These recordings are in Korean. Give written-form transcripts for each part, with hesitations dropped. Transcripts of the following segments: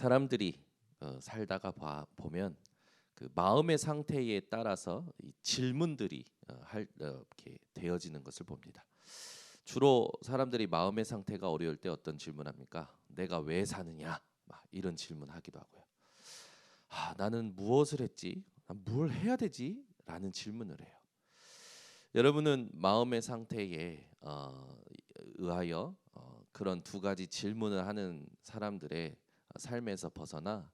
사람들이 보면 그 마음의 상태에 따라서 이 질문들이 이렇게 되어지는 것을 봅니다. 주로 사람들이 마음의 상태가 어려울 때 어떤 질문합니까? 내가 왜 사느냐? 막 이런 질문하기도 하고요. 나는 무엇을 했지? 뭘 해야 되지? 라는 질문을 해요. 여러분은 마음의 상태에 의하여 그런 두 가지 질문을 하는 사람들의 삶에서 벗어나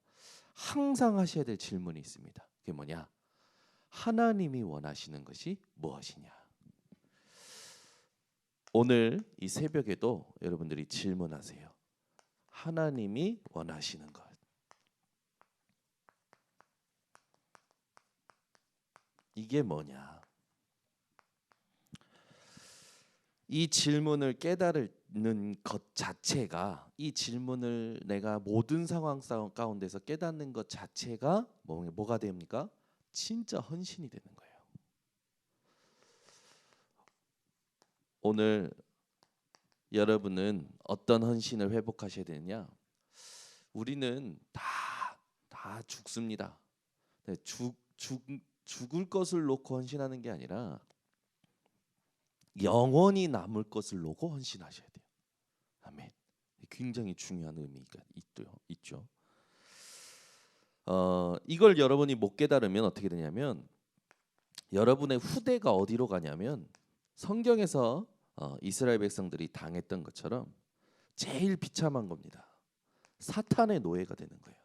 항상 하셔야 될 질문이 있습니다. 그게 뭐냐? 하나님이 원하시는 것이 무엇이냐? 오늘 이 새벽에도 여러분들이 질문하세요. 하나님이 원하시는 것. 이게 뭐냐? 이 질문을 깨달는 것 자체가, 이 질문을 내가 모든 상황 가운데서 깨닫는 것 자체가 뭐가 됩니까? 진짜 헌신이 되는 거예요. 오늘 여러분은 어떤 헌신을 회복하셔야 되느냐? 우리는 다 죽습니다. 죽을 것을 놓고 헌신하는 게 아니라 영원히 남을 것을 놓고 헌신하셔야 돼요. 아멘. 굉장히 중요한 의미가 있죠. 이걸 여러분이 못 깨달으면 어떻게 되냐면 여러분의 후대가 어디로 가냐면 성경에서 이스라엘 백성들이 당했던 것처럼 제일 비참한 겁니다. 사탄의 노예가 되는 거예요.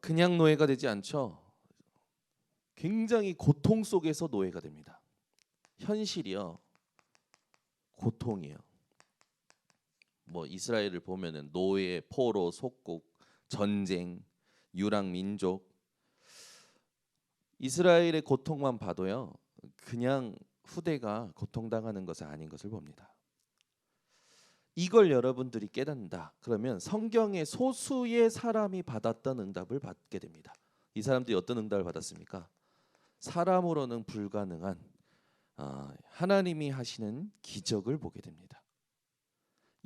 그냥 노예가 되지 않죠. 굉장히 고통 속에서 노예가 됩니다. 현실이요, 고통이에요. 이스라엘을 보면은 노예, 포로, 속국, 전쟁, 유랑 민족. 이스라엘의 고통만 봐도요, 그냥 후대가 고통당하는 것은 아닌 것을 봅니다. 이걸 여러분들이 깨닫는다. 그러면 성경의 소수의 사람이 받았던 응답을 받게 됩니다. 이 사람들이 어떤 응답을 받았습니까? 사람으로는 불가능한 하나님이 하시는 기적을 보게 됩니다.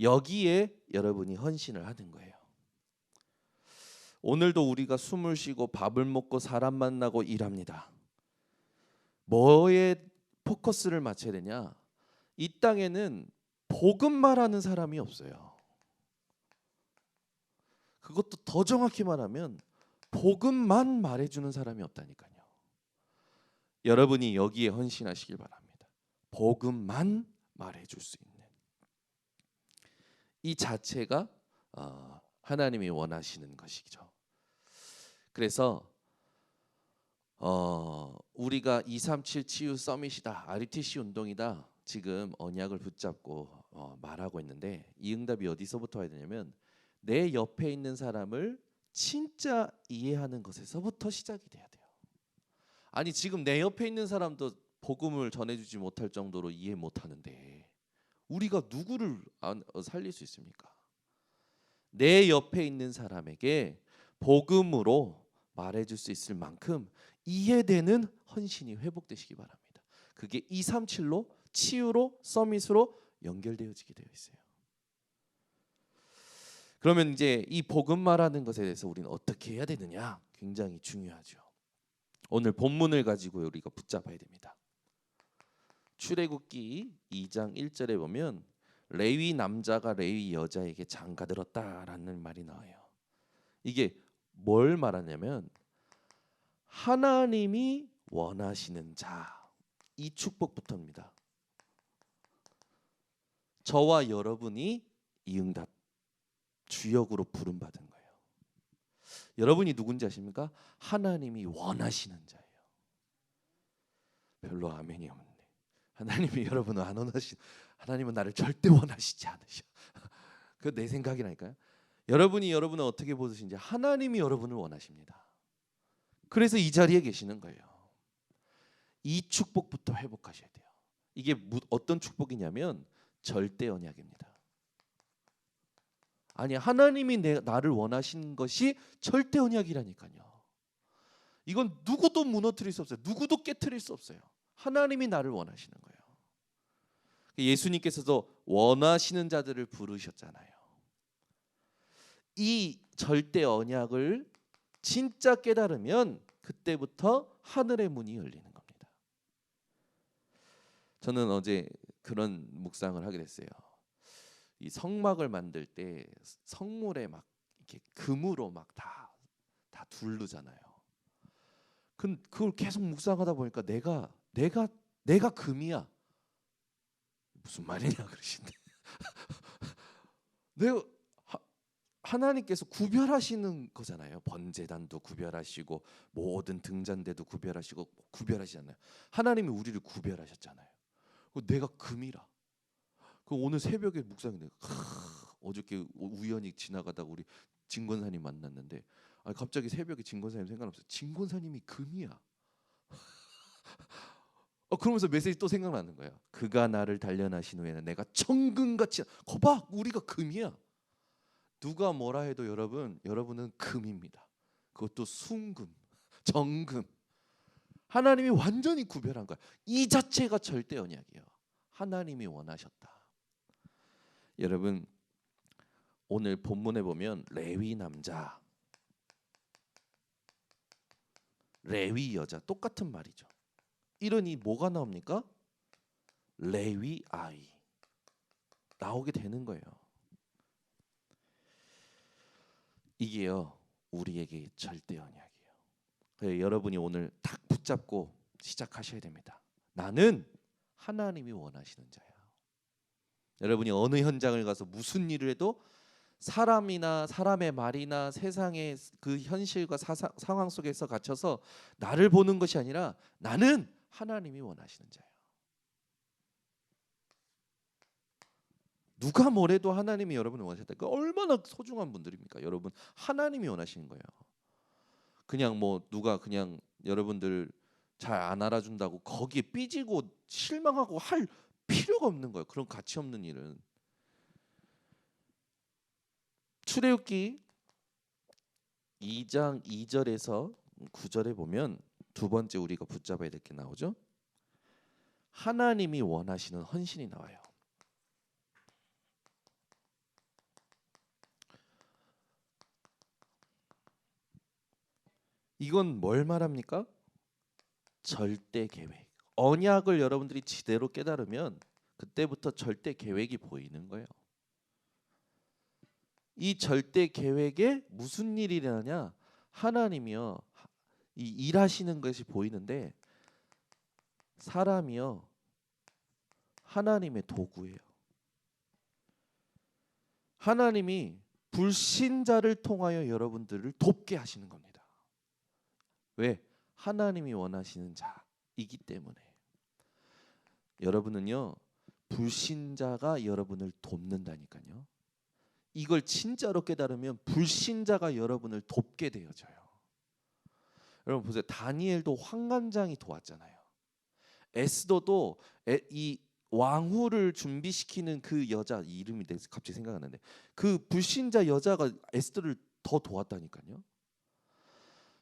여기에 여러분이 헌신을 하는 거예요. 오늘도 우리가 숨을 쉬고 밥을 먹고 사람 만나고 일합니다. 뭐에 포커스를 맞춰야 되냐? 이 땅에는 복음 말하는 사람이 없어요. 그것도 더 정확히 말하면 복음만 말해주는 사람이 없다니까요. 여러분이 여기에 헌신하시길 바랍니다. 복음만 말해줄 수 있는 이 자체가 하나님이 원하시는 것이죠. 그래서 우리가 237 치유 서밋이다, RTC 운동이다, 지금 언약을 붙잡고 말하고 있는데 이 응답이 어디서부터 와야 되냐면 내 옆에 있는 사람을 진짜 이해하는 것에서부터 시작이 돼야 돼요. 아니 지금 내 옆에 있는 사람도 복음을 전해주지 못할 정도로 이해 못하는데 우리가 누구를 살릴 수 있습니까? 내 옆에 있는 사람에게 복음으로 말해줄 수 있을 만큼 이해되는 헌신이 회복되시기 바랍니다. 그게 237로 치유로 서밋으로 연결되어지게 되어 있어요. 그러면 이제 이 복음 말하는 것에 대해서 우리는 어떻게 해야 되느냐? 굉장히 중요하죠. 오늘 본문을 가지고 우리가 붙잡아야 됩니다. 출애굽기 2장 1절에 보면 레위 남자가 레위 여자에게 장가들었다라는 말이 나와요. 이게 뭘 말하냐면 하나님이 원하시는 자, 이 축복부터입니다. 저와 여러분이 이 응답 주역으로 부름받은 거예요. 여러분이 누군지 아십니까? 하나님이 원하시는 자예요. 별로 아멘이 없네. 하나님이 여러분을 안 원하시. 하나님은 나를 절대 원하시지 않으셔. 그 내 생각이라니까요. 여러분이 여러분을 어떻게 보시는지 하나님이 여러분을 원하십니다. 그래서 이 자리에 계시는 거예요. 이 축복부터 회복하셔야 돼요. 이게 어떤 축복이냐면 절대 언약입니다. 아니 하나님이 나를 원하신 것이 절대 언약이라니까요. 이건 누구도 무너뜨릴 수 없어요. 누구도 깨트릴 수 없어요. 하나님이 나를 원하시는 거예요. 예수님께서도 원하시는 자들을 부르셨잖아요. 이 절대 언약을 진짜 깨달으면 그때부터 하늘의 문이 열리는 겁니다. 저는 어제 그런 묵상을 하게 됐어요. 이 성막을 만들 때 성물에 막 이렇게 금으로 막 다 두르잖아요. 그걸 계속 묵상하다 보니까 내가 금이야. 무슨 말이냐 그러신데. 내가 하나님께서 구별하시는 거잖아요. 번제단도 구별하시고 모든 등잔대도 구별하시고 구별하시잖아요. 하나님이 우리를 구별하셨잖아요. 내가 금이라. 오늘 새벽에 묵상인데 어저께 우연히 지나가다가 우리 진권사님 만났는데 갑자기 새벽에 진권사님 생각나면서 진권사님이 금이야. 그러면서 메시지 또 생각나는 거예요. 그가 나를 단련하신 후에는 내가 청금같이 거봐 우리가 금이야. 누가 뭐라 해도 여러분은 금입니다. 그것도 순금, 정금. 하나님이 완전히 구별한 거야. 이 자체가 절대 언약이에요. 하나님이 원하셨다. 여러분 오늘 본문에 보면 레위 남자, 레위 여자 똑같은 말이죠. 이러니 뭐가 나옵니까? 레위 아이 나오게 되는 거예요. 이게요 우리에게 절대 언약이에요. 그래서 여러분이 오늘 딱 붙잡고 시작하셔야 됩니다. 나는 하나님이 원하시는 자야. 여러분이 어느 현장을 가서 무슨 일을 해도 사람이나 사람의 말이나 세상의 그 현실과 상황 속에서 갇혀서 나를 보는 것이 아니라 나는 하나님이 원하시는 자예요. 누가 뭐래도 하나님이 여러분을 원하셨다. 그 얼마나 소중한 분들입니까? 여러분 하나님이 원하시는 거예요. 그냥 뭐 누가 그냥 여러분들 잘 안 알아준다고 거기에 삐지고 실망하고 할 필요가 없는 거예요. 그런 가치 없는 일은. 출애굽기 2장 2절에서 9절에 보면 두 번째 우리가 붙잡아야 될 게 나오죠. 하나님이 원하시는 헌신이 나와요. 이건 뭘 말합니까? 절대 계획. 언약을 여러분들이 제대로 깨달으면 그때부터 절대 계획이 보이는 거예요. 이 절대 계획에 무슨 일이 일어나냐? 하나님이요 이 일하시는 것이 보이는데 사람이요 하나님의 도구예요. 하나님이 불신자를 통하여 여러분들을 돕게 하시는 겁니다. 왜? 하나님이 원하시는 자이기 때문에. 여러분은요 불신자가 여러분을 돕는다니까요. 이걸 진짜로 깨달으면 불신자가 여러분을 돕게 되어져요. 여러분 보세요. 다니엘도 환관장이 도왔잖아요. 에스더도 이 왕후를 준비시키는 그 여자 이름이 갑자기 생각나는데 그 불신자 여자가 에스더를 더 도왔다니까요.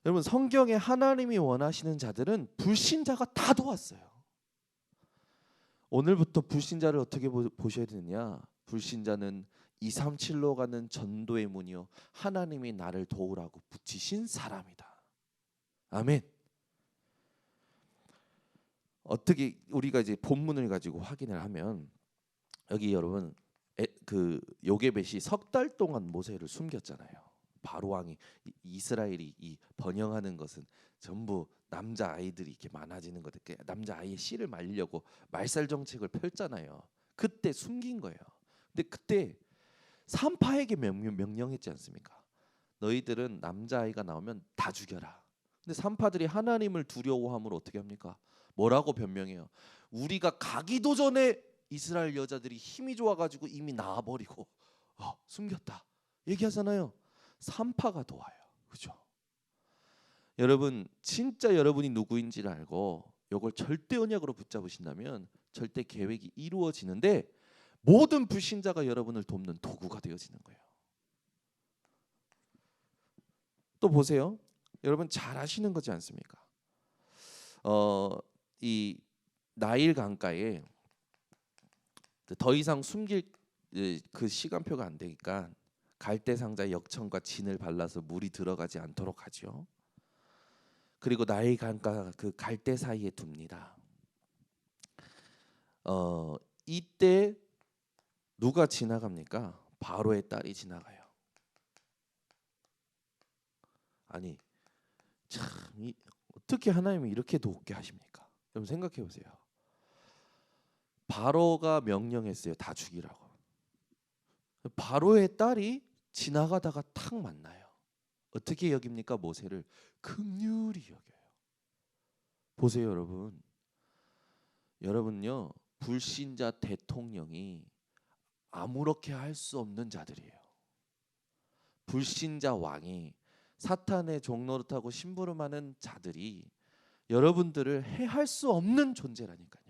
여러분 성경에 하나님이 원하시는 자들은 불신자가 다 도왔어요. 오늘부터 불신자를 어떻게 보셔야 되느냐? 불신자는 237로 가는 전도의 문이요 하나님이 나를 도우라고 붙이신 사람이다. 아멘. 어떻게 우리가 이제 본문을 가지고 확인을 하면 여기 여러분 그 요게벳이 석 달 동안 모세를 숨겼잖아요. 바로 왕이 이스라엘이 이 번영하는 것은 전부 남자 아이들이 이렇게 많아지는 것, 남자 아이의 씨를 말리려고 말살 정책을 펼잖아요. 그때 숨긴 거예요. 근데 그때 산파에게 명령했지 않습니까? 너희들은 남자 아이가 나오면 다 죽여라. 근데 산파들이 하나님을 두려워함으로 어떻게 합니까? 뭐라고 변명해요? 우리가 가기도 전에 이스라엘 여자들이 힘이 좋아가지고 이미 나와버리고 숨겼다 얘기하잖아요. 산파가 도와요. 그죠? 여러분 진짜 여러분이 누구인지를 알고 이걸 절대 언약으로 붙잡으신다면 절대 계획이 이루어지는데 모든 불신자가 여러분을 돕는 도구가 되어지는 거예요. 또 보세요. 여러분 잘 아시는 거지 않습니까? 이 나일 강가에 더 이상 숨길 그 시간표가 안 되니까 갈대 상자에 역청과 진을 발라서 물이 들어가지 않도록 하죠. 그리고 나일강과 그 갈대 사이에 둡니다. 이때 누가 지나갑니까? 바로의 딸이 지나가요. 아니 참 어떻게 하나님이 이렇게 돕게 하십니까? 여러분 생각해 보세요. 바로가 명령했어요. 다 죽이라고. 바로의 딸이 지나가다가 탁 만나요. 어떻게 여깁니까? 모세를 긍휼히 여겨요. 보세요, 여러분. 여러분요, 불신자 대통령이 아무렇게 할 수 없는 자들이에요. 불신자 왕이 사탄의 종노릇하고 심부름하는 자들이 여러분들을 해할 수 없는 존재라니까요.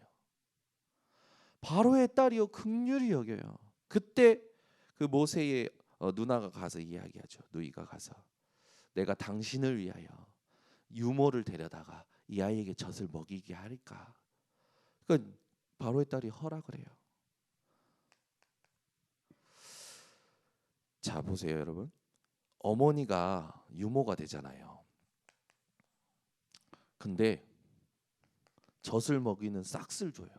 바로의 딸이요 긍휼히 여겨요. 그때 그 모세의 누나가 가서 이야기하죠. 누이가 가서 내가 당신을 위하여 유모를 데려다가 이 아이에게 젖을 먹이게 할까? 그러니까 바로의 딸이 허락을 해요. 자 보세요, 여러분. 어머니가 유모가 되잖아요. 근데 젖을 먹이는 싹스를 줘요.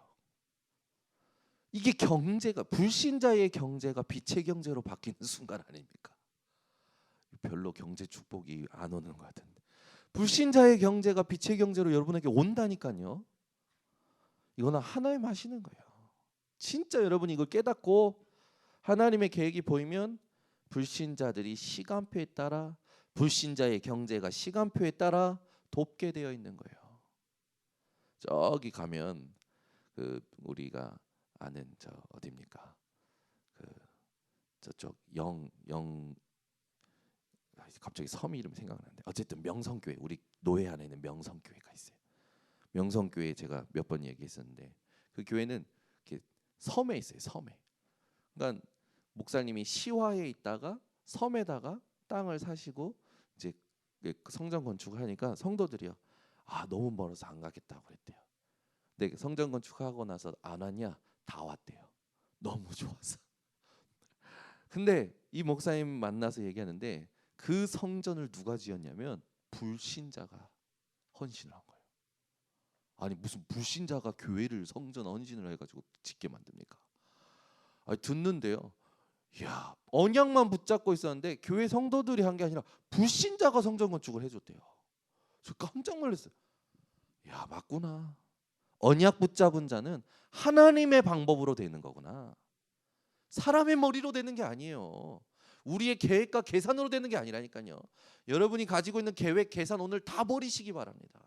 이게 경제가 불신자의 경제가 빛의 경제로 바뀌는 순간 아닙니까? 별로 경제 축복이 안 오는 것 같은데 불신자의 경제가 빛의 경제로 여러분에게 온다니까요. 이거는 하나님 하시는 거예요. 진짜 여러분이 이걸 깨닫고 하나님의 계획이 보이면 불신자들이 시간표에 따라 불신자의 경제가 시간표에 따라 돕게 되어 있는 거예요. 저기 가면 그 우리가 아는 저 어디입니까? 그 저쪽 영 갑자기 섬 이름 생각나는데 어쨌든 명성교회 우리 노예 안에 있는 명성교회가 있어요. 명성교회 제가 몇 번 얘기했었는데 그 교회는 이렇게 섬에 있어요. 섬에. 그러니까 목사님이 시화에 있다가 섬에다가 땅을 사시고 이제 성전 건축을 하니까 성도들이요. 아 너무 멀어서 안 가겠다고 그랬대요. 근데 성전 건축하고 나서 안 왔냐? 다 왔대요. 너무 좋아서. 근데 이 목사님 만나서 얘기하는데 그 성전을 누가 지었냐면 불신자가 헌신을 한 거예요. 아니 무슨 불신자가 교회를 성전 헌신을 해가지고 짓게 만듭니까? 아니 듣는데요. 야 언약만 붙잡고 있었는데 교회 성도들이 한 게 아니라 불신자가 성전 건축을 해줬대요. 저 깜짝 놀랐어요. 야 맞구나. 언약 붙잡은 자는 하나님의 방법으로 되는 거구나. 사람의 머리로 되는 게 아니에요. 우리의 계획과 계산으로 되는 게 아니라니까요. 여러분이 가지고 있는 계획, 계산 오늘 다 버리시기 바랍니다.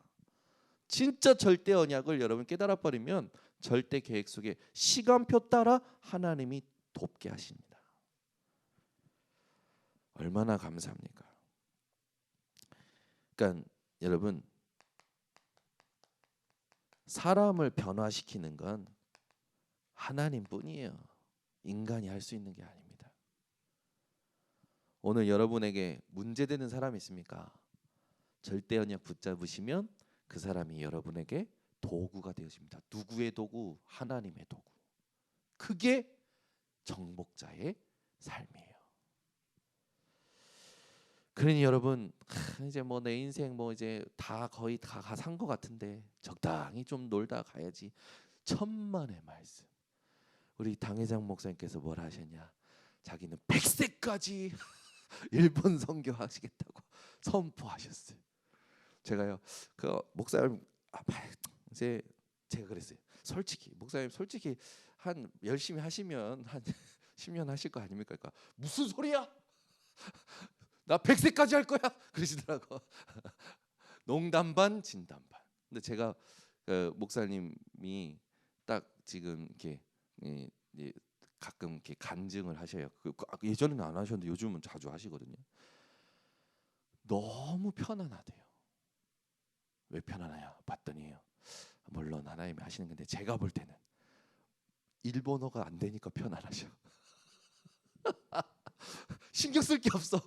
진짜 절대 언약을 여러분 깨달아 버리면 절대 계획 속에 시간표 따라 하나님이 돕게 하십니다. 얼마나 감사합니까? 그러니까 여러분 사람을 변화시키는 건 하나님뿐이에요. 인간이 할 수 있는 게 아닙니다. 오늘 여러분에게 문제되는 사람 있습니까? 절대 언약 붙잡으시면 그 사람이 여러분에게 도구가 되어집니다. 누구의 도구? 하나님의 도구. 그게 정복자의 삶이에요. 그러니 여러분 이제 뭐 내 인생 뭐 이제 다 거의 다 산 것 같은데 적당히 좀 놀다 가야지. 천만의 말씀. 우리 당회장 목사님께서 뭘 하셨냐? 자기는 100세까지 일본 선교 하시겠다고 선포하셨어요. 제가요 그 목사님 이제 제가 그랬어요. 솔직히 목사님 솔직히 한 열심히 하시면 한 10년 하실 거 아닙니까? 그러니까 무슨 소리야? 나 100세까지 할 거야. 그러시더라고. 농담 반 진담 반. 근데 제가 목사님이 딱 지금 이렇게 가끔 이렇게 간증을 하셔요. 예전에는 안 하셨는데 요즘은 자주 하시거든요. 너무 편안하대요. 왜 편안해요? 봤더니요. 물론 하나님이 하시는 건데 제가 볼 때는 일본어가 안 되니까 편안하셔. 신경 쓸 게 없어.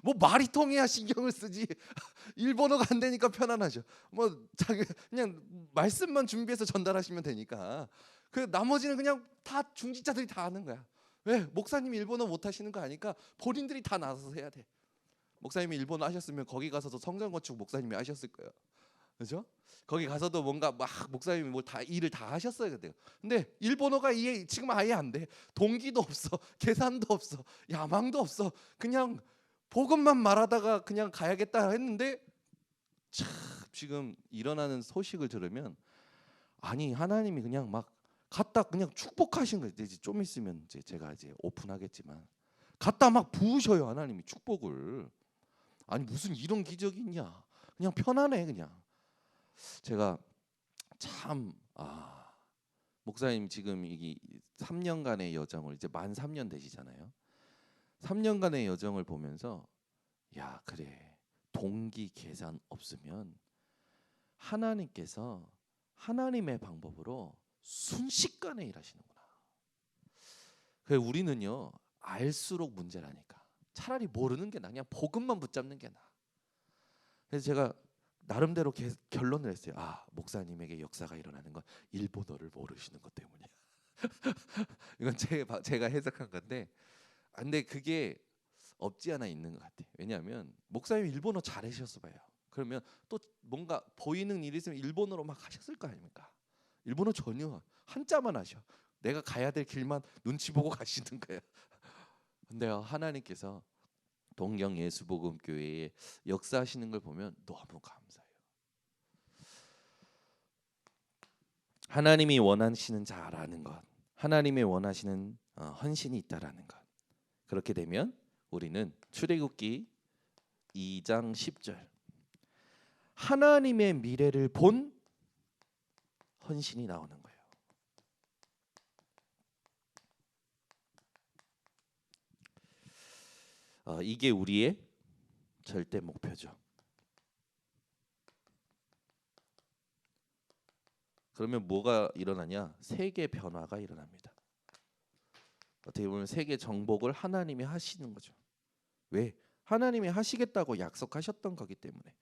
뭐 말이 통해야 신경을 쓰지. 일본어가 안 되니까 편안하죠. 뭐 자기 그냥 말씀만 준비해서 전달하시면 되니까. 그 나머지는 그냥 다 중직자들이 다 하는 거야. 왜? 목사님이 일본어 못 하시는 거 아니까 본인들이 다 나서서 해야 돼. 목사님이 일본어 하셨으면 거기 가서도 성전 건축 목사님이 하셨을 거예요. 그렇죠? 거기 가서도 뭔가 막 목사님이 뭐 다 일을 다 하셨어야 돼요. 근데 일본어가 이해 지금 아예 안 돼. 동기도 없어. 계산도 없어. 야망도 없어. 그냥 복음만 말하다가 그냥 가야겠다 했는데 참 지금 일어나는 소식을 들으면 아니 하나님이 그냥 막 갖다 그냥 축복하신 거예요. 이제 좀 있으면 이제 제가 이제 오픈하겠지만 갖다 막 부으셔요. 하나님이 축복을. 아니 무슨 이런 기적이 있냐. 그냥 편안해 그냥. 제가 참 목사님 지금 이 3년간의 여정을 이제 만 3년 되시잖아요. 3년간의 여정을 보면서 야 그래 동기 계산 없으면 하나님께서 하나님의 방법으로 순식간에 일하시는구나. 그래 우리는요 알수록 문제라니까. 차라리 모르는 게 나. 그냥 복음만 붙잡는 게 나. 그래서 제가 나름대로 결론을 했어요. 목사님에게 역사가 일어나는 건 일본어를 모르시는 것 때문이야. 이건 제가 해석한 건데, 근데 그게 없지 않아 있는 것 같아요. 왜냐하면 목사님 일본어 잘하셨어 봐요. 그러면 또 뭔가 보이는 일이 있으면 일본어로 막 하셨을 거 아닙니까? 일본어 전혀 한자만 하셔. 내가 가야 될 길만 눈치 보고 가시는 거예요. 근데요 하나님께서 동경 예수복음교회에 역사하시는 걸 보면 너무 감사해요. 하나님이 원하시는 자라는 것, 하나님이 원하시는 헌신이 있다라는 것. 그렇게 되면 우리는 출애굽기 2장 10절 하나님의 미래를 본 헌신이 나오는 거예요. 이게 우리의 절대 목표죠. 그러면 뭐가 일어나냐? 세계 변화가 일어납니다. 어떻게 보면 세계 정복을 하나님이 하시는 거죠. 왜? 하나님이 하시겠다고 약속하셨던 거기 때문에.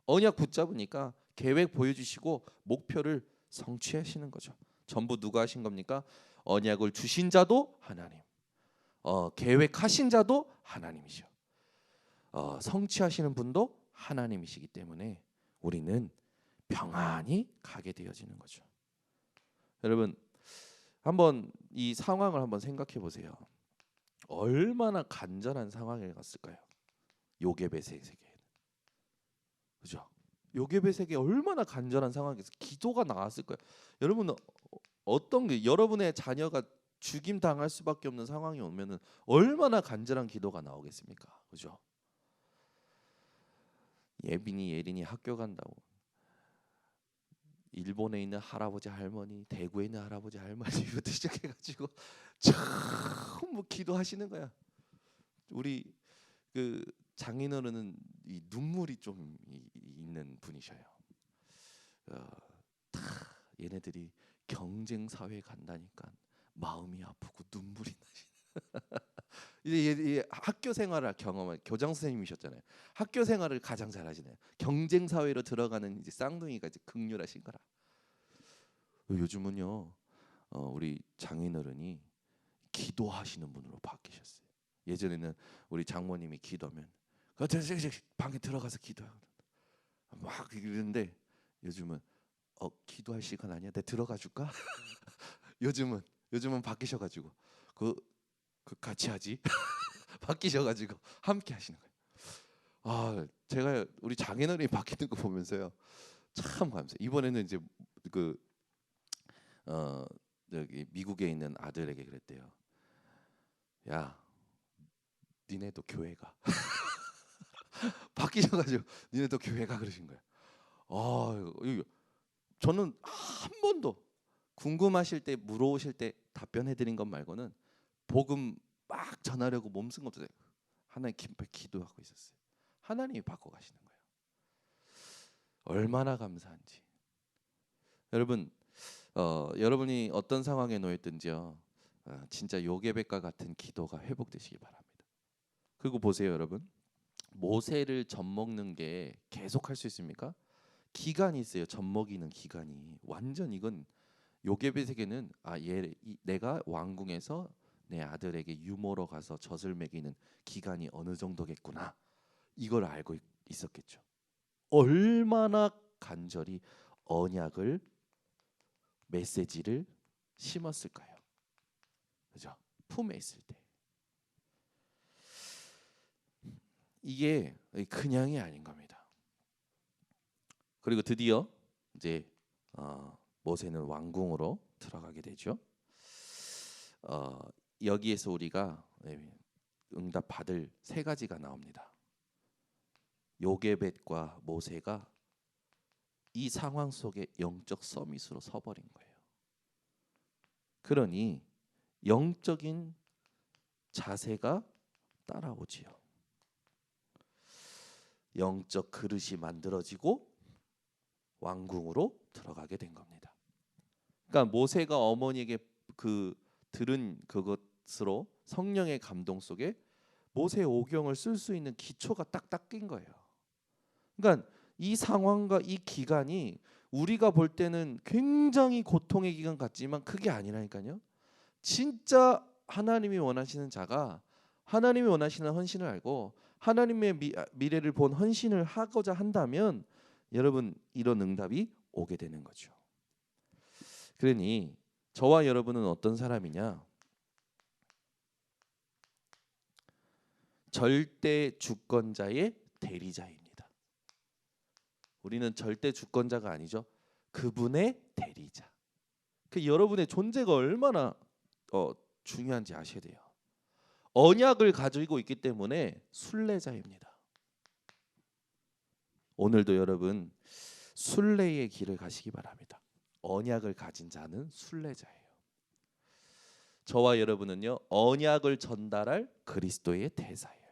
언약 붙잡으니까 계획 보여주시고 목표를 성취하시는 거죠. 전부 누가 하신 겁니까? 언약을 주신 자도 하나님, 계획하신 자도 하나님이죠. 성취하시는 분도 하나님이시기 때문에 우리는 평안히 가게 되어지는 거죠. 여러분 한번 이 상황을 한번 생각해 보세요. 얼마나 간절한 상황에 갔을까요? 요게벳의 세계에는. 그죠? 요게벳 세계 얼마나 간절한 상황에서 기도가 나왔을 거예요. 여러분 어떤 게 여러분의 자녀가 죽임 당할 수밖에 없는 상황이 오면은 얼마나 간절한 기도가 나오겠습니까? 그죠? 예린이 학교 간다고 일본에 있는 할아버지 할머니, 대구에 있는 할아버지 할머니부터 시작해가지고 전부 기도하시는 거야. 우리 그 장인어른은 이 눈물이 좀 있는 분이셔요. 다 얘네들이 경쟁 사회에 간다니까 마음이 아프고 눈물이 나시. 이제 학교 생활을 경험한 교장 선생님이셨잖아요. 학교 생활을 가장 잘하시네요. 경쟁 사회로 들어가는 이제 쌍둥이가 이제 극률하신 거라. 요즘은요, 우리 장인어른이 기도하시는 분으로 바뀌셨어요. 예전에는 우리 장모님이 기도하면 방에 들어가서 기도하고 막 이러는데 요즘은 기도할 시간 아니야? 내가 들어가 줄까? 요즘은 바뀌셔가지고 그 같이 하지. 바뀌셔가지고 함께 하시는 거예요. 제가 우리 장인어른이 바뀌는 거 보면서요 참 감사해요. 이번에는 이제 여기 미국에 있는 아들에게 그랬대요. 야, 니네도 교회 가. 바뀌셔가지고 니네도 교회 가 그러신 거예요. 저는 한 번도 궁금하실 때 물어오실 때 답변해드린 것 말고는 복음 막 전하려고 몸쓴 거 없어요. 하나님 깊이 기도하고 있었어요. 하나님이 바꿔 가시는 거예요. 얼마나 감사한지. 여러분, 여러분이 어떤 상황에 놓였든지요, 진짜 요게벳과 같은 기도가 회복되시기 바랍니다. 그리고 보세요, 여러분. 모세를 젖먹는 게 계속 할 수 있습니까? 기간이 있어요. 젖먹이는 기간이. 완전 이건 요게벳에게는 내가 왕궁에서 내 아들에게 유모로 가서 젖을 먹이는 기간이 어느 정도겠구나, 이걸 알고 있었겠죠. 얼마나 간절히 언약을, 메시지를 심었을까요? 그죠? 품에 있을 때. 이게 그냥이 아닌 겁니다. 그리고 드디어 이제 모세는 왕궁으로 들어가게 되죠. 여기에서 우리가 응답 받을 세 가지가 나옵니다. 요게벳과 모세가 이 상황 속에 영적 서밋으로 서버린 거예요. 그러니 영적인 자세가 따라오지요. 영적 그릇이 만들어지고 왕궁으로 들어가게 된 겁니다. 그러니까 모세가 어머니에게 들은 그것으로 성령의 감동 속에 모세 오경을 쓸 수 있는 기초가 딱딱 낀 거예요. 그러니까 이 상황과 이 기간이 우리가 볼 때는 굉장히 고통의 기간 같지만 그게 아니라니까요. 진짜 하나님이 원하시는 자가 하나님이 원하시는 헌신을 알고 하나님의 미래를 본 헌신을 하고자 한다면 여러분 이런 응답이 오게 되는 거죠. 그러니 저와 여러분은 어떤 사람이냐? 절대 주권자의 대리자입니다. 우리는 절대 주권자가 아니죠. 그분의 대리자. 그 여러분의 존재가 얼마나 중요한지 아셔야 돼요. 언약을 가지고 있기 때문에 순례자입니다. 오늘도 여러분 순례의 길을 가시기 바랍니다. 언약을 가진 자는 순례자예요. 저와 여러분은요 언약을 전달할 그리스도의 대사예요.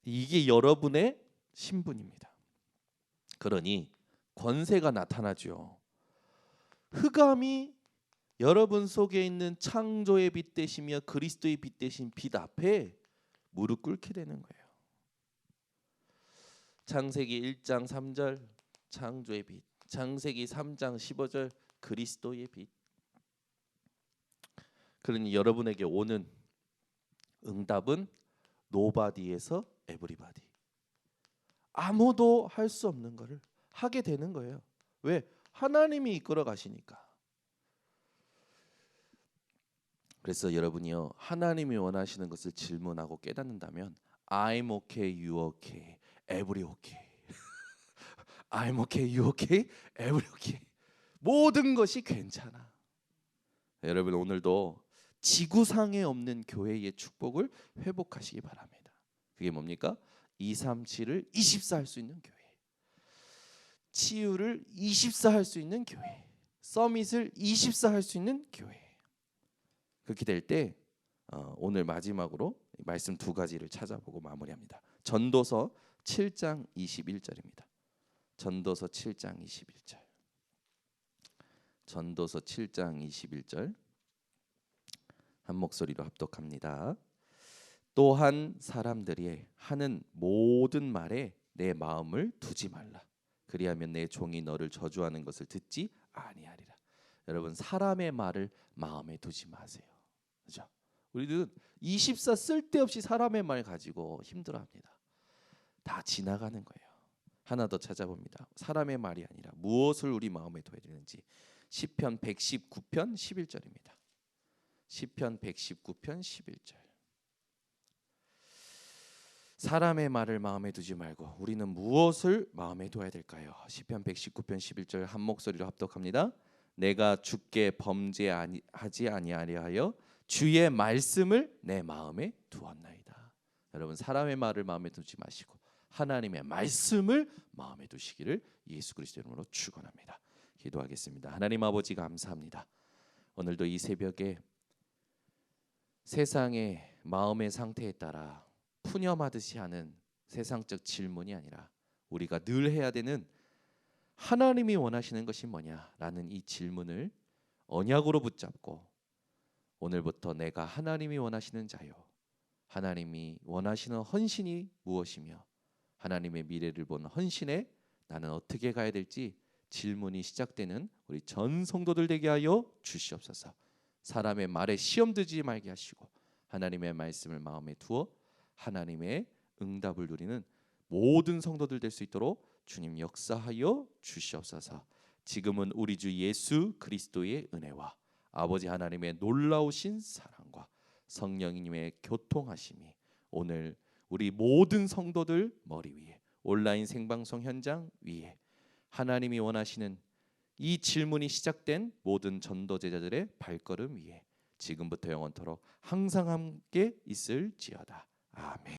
이게 여러분의 신분입니다. 그러니 권세가 나타나죠. 흑암이 여러분 속에 있는 창조의 빛 되시며 그리스도의 빛 되신 빛 앞에 무릎 꿇게 되는 거예요. 창세기 1장 3절 창조의 빛, 창세기 3장 15절 그리스도의 빛. 그러니 여러분에게 오는 응답은 노바디에서 에브리바디. 아무도 할 수 없는 거를 하게 되는 거예요. 왜? 하나님이 이끌어 가시니까. 그래서 여러분이요 하나님이 원하시는 것을 질문하고 깨닫는다면 I'm okay, you okay, every okay. I'm okay, you okay, every okay. 모든 것이 괜찮아. 여러분 오늘도 지구상에 없는 교회의 축복을 회복하시기 바랍니다. 그게 뭡니까? 237을 24 할 수 있는 교회, 치유를 24 할 수 있는 교회, 서밋을 24 할 수 있는 교회. 그렇게 될 때 오늘 마지막으로 말씀 두 가지를 찾아보고 마무리합니다. 전도서 7장 21절입니다. 전도서 7장 21절. 전도서 7장 21절 한 목소리로 합독합니다. 또한 사람들이 하는 모든 말에 내 마음을 두지 말라. 그리하면 내 종이 너를 저주하는 것을 듣지 아니하리라. 여러분 사람의 말을 마음에 두지 마세요. 그죠? 우리는 24 쓸데없이 사람의 말 가지고 힘들어합니다. 다 지나가는 거예요. 하나 더 찾아봅니다. 사람의 말이 아니라 무엇을 우리 마음에 둬야 되는지. 시편 119편 11절입니다. 시편 119편 11절. 사람의 말을 마음에 두지 말고 우리는 무엇을 마음에 둬야 될까요? 시편 119편 11절 한 목소리로 합독합니다. 내가 주께 범죄하지 아니하려 하여 주의 말씀을 내 마음에 두었나이다. 여러분 사람의 말을 마음에 두지 마시고 하나님의 말씀을 마음에 두시기를 예수 그리스도 이름으로 축원합니다. 기도하겠습니다. 하나님 아버지 감사합니다. 오늘도 이 새벽에 세상의 마음의 상태에 따라 푸념하듯이 하는 세상적 질문이 아니라 우리가 늘 해야 되는 하나님이 원하시는 것이 뭐냐라는 이 질문을 언약으로 붙잡고 오늘부터 내가 하나님이 원하시는 자요, 하나님이 원하시는 헌신이 무엇이며 하나님의 미래를 본 헌신에 나는 어떻게 가야 될지 질문이 시작되는 우리 전 성도들 되게 하여 주시옵소서. 사람의 말에 시험 들지 말게 하시고 하나님의 말씀을 마음에 두어 하나님의 응답을 누리는 모든 성도들 될 수 있도록 주님 역사하여 주시옵소서. 지금은 우리 주 예수 그리스도의 은혜와 아버지 하나님의 놀라우신 사랑과 성령님의 교통하심이 오늘 우리 모든 성도들 머리 위에 온라인 생방송 현장 위에 하나님이 원하시는 이 질문이 시작된 모든 전도 제자들의 발걸음 위에 지금부터 영원토록 항상 함께 있을지어다. 아멘.